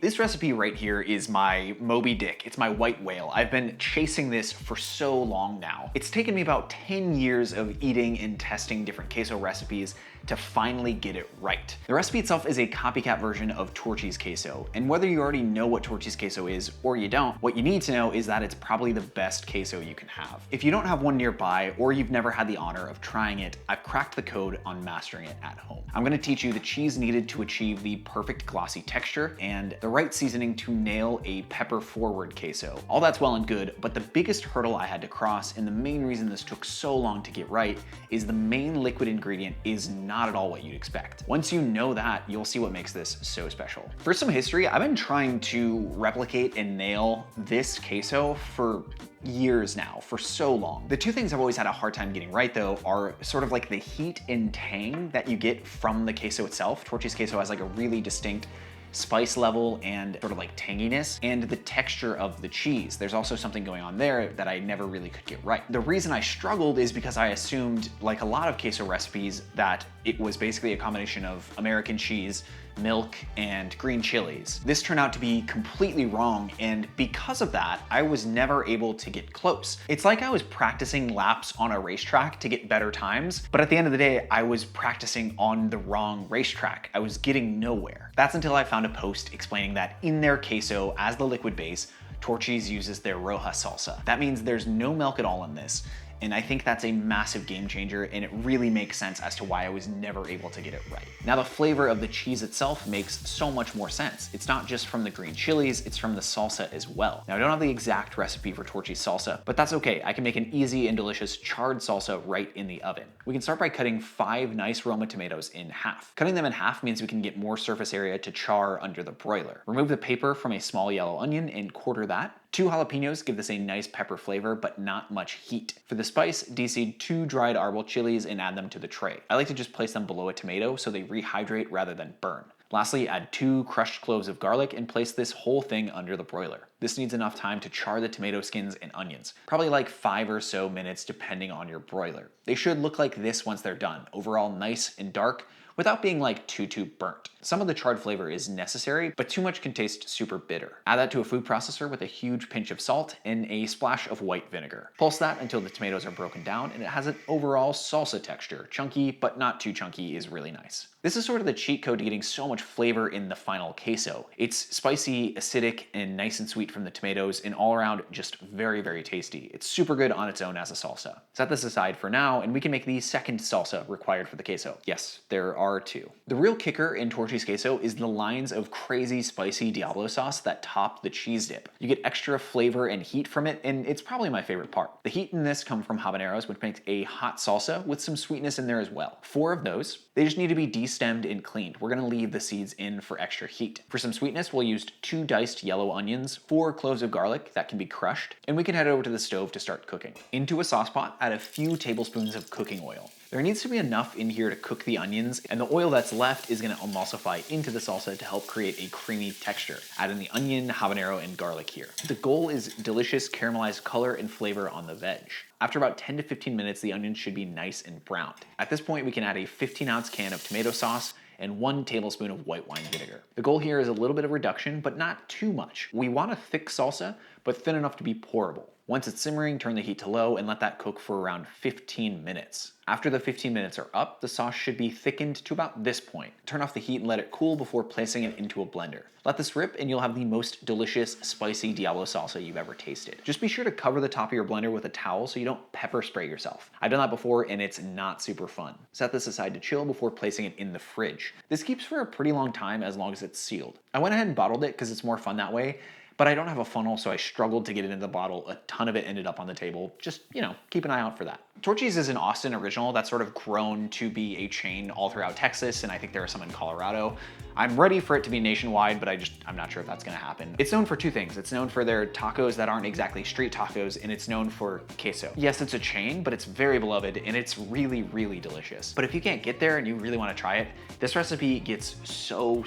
This recipe right here is my Moby Dick. It's my white whale. I've been chasing this for so long now. It's taken me about 10 years of eating and testing different queso recipes to finally get it right. The recipe itself is a copycat version of Torchy's queso, and whether you already know what Torchy's queso is or you don't, what you need to know is that it's probably the best queso you can have. If you don't have one nearby or you've never had the honor of trying it, I've cracked the code on mastering it at home. I'm gonna teach you the cheese needed to achieve the perfect glossy texture and the right seasoning to nail a pepper-forward queso. All that's well and good, but the biggest hurdle I had to cross, and the main reason this took so long to get right, is the main liquid ingredient is not at all what you'd expect. Once you know that, you'll see what makes this so special. For some history, I've been trying to replicate and nail this queso for years now, for so long. The two things I've always had a hard time getting right though are sort of like the heat and tang that you get from the queso itself. Torchy's queso has like a really distinct spice level and sort of like tanginess, and the texture of the cheese. There's also something going on there that I never really could get right. The reason I struggled is because I assumed, like a lot of queso recipes, that it was basically a combination of American cheese, milk, and green chilies. This turned out to be completely wrong, and because of that, I was never able to get close. It's like I was practicing laps on a racetrack to get better times, but at the end of the day, I was practicing on the wrong racetrack. I was getting nowhere. That's until I found a post explaining that in their queso, as the liquid base, Torchy's uses their Roja Salsa. That means there's no milk at all in this, and I think that's a massive game changer, and it really makes sense as to why I was never able to get it right. Now, the flavor of the cheese itself makes so much more sense. It's not just from the green chilies, it's from the salsa as well. Now, I don't have the exact recipe for Torchy's salsa, but that's okay. I can make an easy and delicious charred salsa right in the oven. We can start by cutting 5 nice Roma tomatoes in half. Cutting them in half means we can get more surface area to char under the broiler. Remove the paper from a small yellow onion and quarter that. 2 jalapenos give this a nice pepper flavor, but not much heat. For the spice, deseed 2 dried arbol chilies and add them to the tray. I like to just place them below a tomato so they rehydrate rather than burn. Lastly, add 2 crushed cloves of garlic and place this whole thing under the broiler. This needs enough time to char the tomato skins and onions, probably like 5 or so minutes depending on your broiler. They should look like this once they're done, overall nice and dark, without being like too burnt. Some of the charred flavor is necessary, but too much can taste super bitter. Add that to a food processor with a huge pinch of salt and a splash of white vinegar. Pulse that until the tomatoes are broken down and it has an overall salsa texture. Chunky, but not too chunky is really nice. This is sort of the cheat code to getting so much flavor in the final queso. It's spicy, acidic, and nice and sweet from the tomatoes, and all around just very, very tasty. It's super good on its own as a salsa. Set this aside for now, and we can make the second salsa required for the queso. Yes, there are 2. The real kicker in Torchy's queso is the lines of crazy spicy Diablo sauce that top the cheese dip. You get extra flavor and heat from it, and it's probably my favorite part. The heat in this comes from habaneros, which makes a hot salsa with some sweetness in there as well. 4 of those. They just need to be destemmed and cleaned. We're gonna leave the seeds in for extra heat. For some sweetness, we'll use 2 diced yellow onions, 4 cloves of garlic that can be crushed, and we can head over to the stove to start cooking. Into a sauce pot, add a few tablespoons of cooking oil. There needs to be enough in here to cook the onions, and the oil that's left is gonna emulsify into the salsa to help create a creamy texture. Add in the onion, habanero, and garlic here. The goal is delicious caramelized color and flavor on the veg. After about 10 to 15 minutes, the onions should be nice and browned. At this point, we can add a 15-ounce can of tomato sauce and 1 tablespoon of white wine vinegar. The goal here is a little bit of reduction, but not too much. We want a thick salsa, but thin enough to be pourable. Once it's simmering, turn the heat to low and let that cook for around 15 minutes. After the 15 minutes are up, the sauce should be thickened to about this point. Turn off the heat and let it cool before placing it into a blender. Let this rip and you'll have the most delicious, spicy Diablo salsa you've ever tasted. Just be sure to cover the top of your blender with a towel so you don't pepper spray yourself. I've done that before and it's not super fun. Set this aside to chill before placing it in the fridge. This keeps for a pretty long time as long as it's sealed. I went ahead and bottled it because it's more fun that way, but I don't have a funnel, so I struggled to get it into the bottle. A ton of it ended up on the table. Just, keep an eye out for that. Torchy's is an Austin original that's sort of grown to be a chain all throughout Texas, and I think there are some in Colorado. I'm ready for it to be nationwide, but I'm not sure if that's gonna happen. It's known for 2 things. It's known for their tacos that aren't exactly street tacos, and it's known for queso. Yes, it's a chain, but it's very beloved, and it's really, really delicious. But if you can't get there and you really wanna try it, this recipe gets so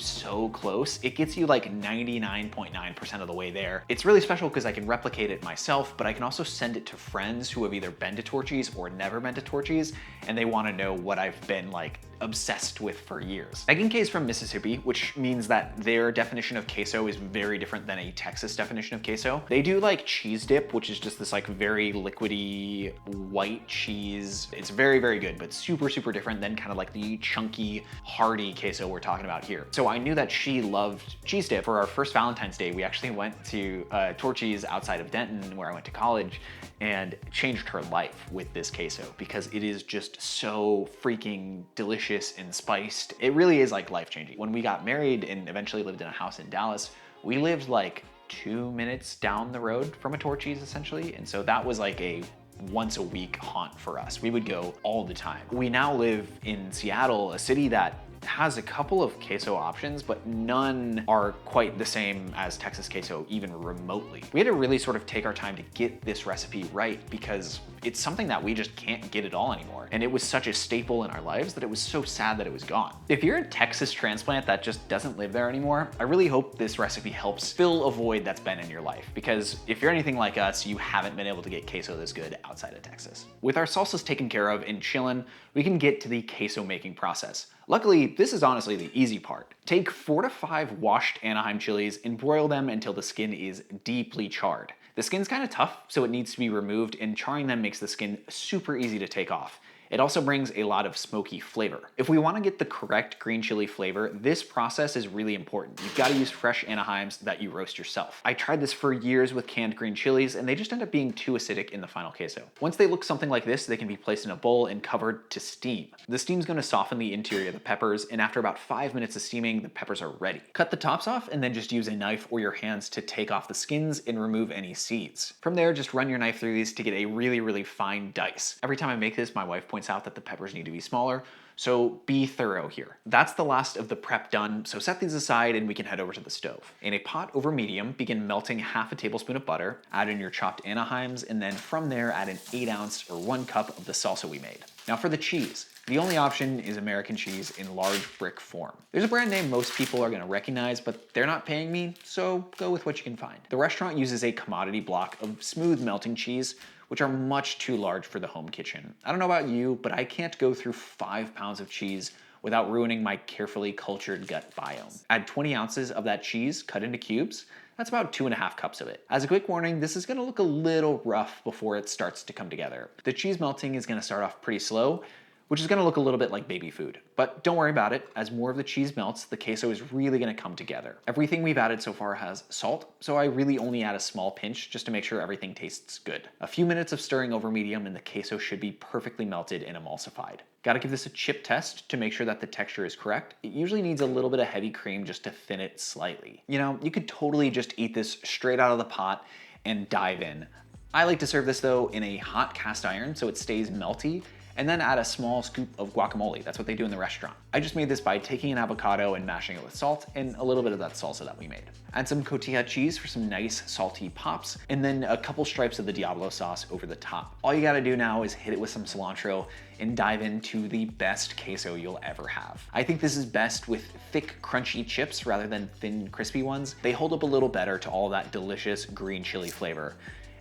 close. It gets you like 99.9% of the way there. It's really special because I can replicate it myself, but I can also send it to friends who have either been to Torchy's or never been to Torchy's, and they wanna know what I've been like obsessed with for years. Egg and K is from Mississippi, which means that their definition of queso is very different than a Texas definition of queso. They do like cheese dip, which is just this like very liquidy white cheese. It's very, very good, but super, super different than kind of like the chunky, hearty queso we're talking about here. So I knew that she loved cheese dip. For our first Valentine's Day, we actually went to Torchy's outside of Denton, where I went to college, and changed her life with this queso because it is just so freaking delicious and spiced. It really is like life-changing. When we got married and eventually lived in a house in Dallas, we lived like 2 minutes down the road from a Torchy's essentially. And so that was like a once a week haunt for us. We would go all the time. We now live in Seattle, a city that has a couple of queso options, but none are quite the same as Texas queso, even remotely. We had to really sort of take our time to get this recipe right because it's something that we just can't get at all anymore. And it was such a staple in our lives that it was so sad that it was gone. If you're a Texas transplant that just doesn't live there anymore, I really hope this recipe helps fill a void that's been in your life. Because if you're anything like us, you haven't been able to get queso this good outside of Texas. With our salsas taken care of and chillin', we can get to the queso making process. Luckily, this is honestly the easy part. Take 4 to 5 washed Anaheim chilies and broil them until the skin is deeply charred. The skin's kind of tough, so it needs to be removed, and charring them makes the skin super easy to take off. It also brings a lot of smoky flavor. If we want to get the correct green chili flavor, this process is really important. You've got to use fresh Anaheims that you roast yourself. I tried this for years with canned green chilies, and they just end up being too acidic in the final queso. Once they look something like this, they can be placed in a bowl and covered to steam. The steam's going to soften the interior of the peppers, and after about 5 minutes of steaming, the peppers are ready. Cut the tops off and then just use a knife or your hands to take off the skins and remove any seeds. From there, just run your knife through these to get a really, really fine dice. Every time I make this, my wife points out that the peppers need to be smaller, so be thorough here. That's the last of the prep done, so set these aside and we can head over to the stove. In a pot over medium, begin melting half a tablespoon of butter, add in your chopped Anaheims, and then from there add an 8 ounce or 1 cup of the salsa we made. Now for the cheese. The only option is American cheese in large brick form. There's a brand name most people are gonna recognize, but they're not paying me, so go with what you can find. The restaurant uses a commodity block of smooth melting cheese, which are much too large for the home kitchen. I don't know about you, but I can't go through 5 pounds of cheese without ruining my carefully cultured gut biome. Add 20 ounces of that cheese cut into cubes. That's about 2.5 cups of it. As a quick warning, this is gonna look a little rough before it starts to come together. The cheese melting is gonna start off pretty slow, which is gonna look a little bit like baby food. But don't worry about it, as more of the cheese melts, the queso is really gonna come together. Everything we've added so far has salt, so I really only add a small pinch just to make sure everything tastes good. A few minutes of stirring over medium and the queso should be perfectly melted and emulsified. Gotta give this a chip test to make sure that the texture is correct. It usually needs a little bit of heavy cream just to thin it slightly. You know, you could totally just eat this straight out of the pot and dive in. I like to serve this though in a hot cast iron so it stays melty, and then add a small scoop of guacamole. That's what they do in the restaurant. I just made this by taking an avocado and mashing it with salt and a little bit of that salsa that we made. Add some cotija cheese for some nice salty pops, and then a couple stripes of the Diablo sauce over the top. All you gotta do now is hit it with some cilantro and dive into the best queso you'll ever have. I think this is best with thick, crunchy chips rather than thin, crispy ones. They hold up a little better to all that delicious green chili flavor.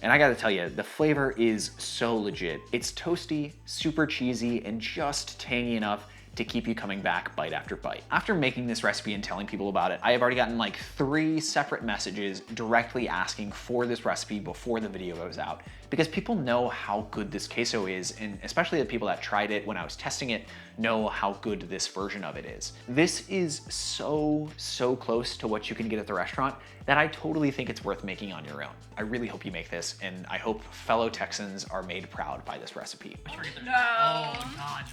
And I gotta tell you, the flavor is so legit. It's toasty, super cheesy, and just tangy enough to keep you coming back bite after bite. After making this recipe and telling people about it, I have already gotten like 3 separate messages directly asking for this recipe before the video goes out, because people know how good this queso is, and especially the people that tried it when I was testing it know how good this version of it is. This is so close to what you can get at the restaurant that I totally think it's worth making on your own. I really hope you make this, and I hope fellow Texans are made proud by this recipe. No. Oh, God.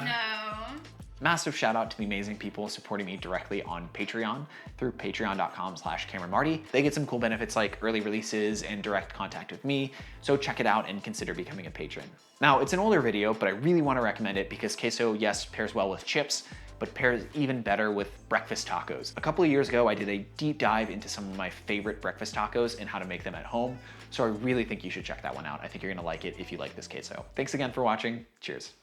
No. Massive shout out to the amazing people supporting me directly on Patreon through patreon.com/CameronMarty. They get some cool benefits like early releases and direct contact with me, so check it out and consider becoming a patron. Now, it's an older video, but I really want to recommend it because queso, yes, pairs well with chips, but pairs even better with breakfast tacos. A couple of years ago, I did a deep dive into some of my favorite breakfast tacos and how to make them at home, so I really think you should check that one out. I think you're gonna like it if you like this queso. Thanks again for watching. Cheers.